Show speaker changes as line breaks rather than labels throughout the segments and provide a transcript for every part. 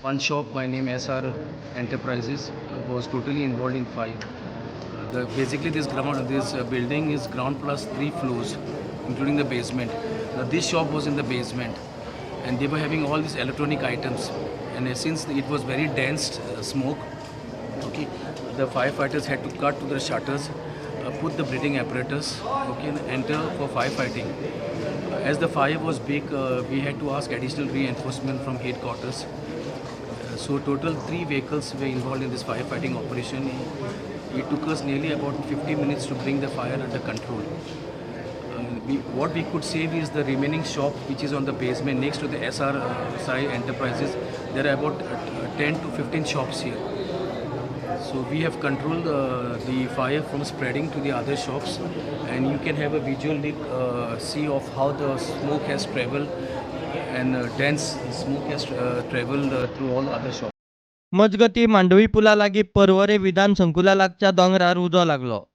One shop by name SR Enterprises was totally involved in fire. Basically, this building is ground plus 3 floors, including the basement. This shop was in the basement, and they were having all these electronic items. And since it was very dense smoke, okay, the firefighters had to cut to the shutters, put the breathing apparatus, okay, and enter for firefighting. As the fire was big, we had to ask additional reinforcement from headquarters. So total 3 vehicles were involved in this firefighting operation. It took us nearly about 50 minutes to bring the fire under control. What we could save is the remaining shop which is on the basement next to the SRSI Enterprises. There are about 10 to 15 shops here. So we have controlled the fire from spreading to the other shops, and you can have a visual see of how the smoke has traveled, and dense smoke has traveled through all other shops.
मजगती मांडवी पुला लागी परवरे विधान संकुला लागच्या दोंगरार उजो लागलो.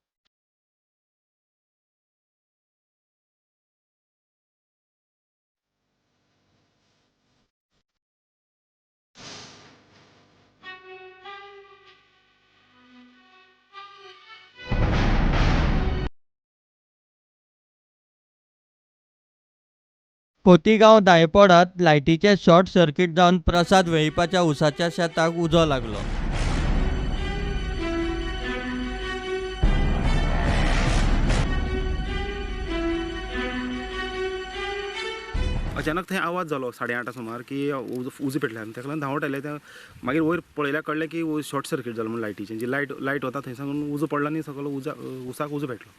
पोतीगांव दायपोडात लायटीचे short circuit जावन प्रसाद वेळीपाच्या उसाच्या शेताक उजो लागलो.
अचानक थंय आवाज जालो 8:30 सुमार की उजो पेटले आनी ताका लागून धांवत आयले. मागीर वयर पळयल्यार कळलें की शॉर्ट सर्कीट जालो म्हणून लायटीचें. जी लायट वता थंय सावन उजो पडला आनी सकयल उसाक उजो पेटलो.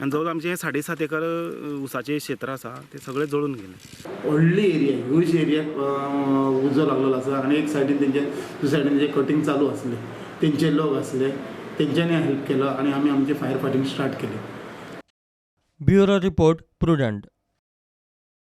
आनी जवळ आमचें 7.5 एकर उसाचें क्षेत्र आसा तें सगळें जळून गेलें.
व्हडली एरिया ह्यूज एरियाक उजो लागलेलो आसा. आनी एक सायडीन दुसऱ्या सायडीन तेंचे कटींग चालू आसलें. तेंचे लोक आसले, तेंच्यांनी हेल्प केलो आनी आमी आमचें फायर फायटींग स्टार्ट केलें.
Bureau report prudent.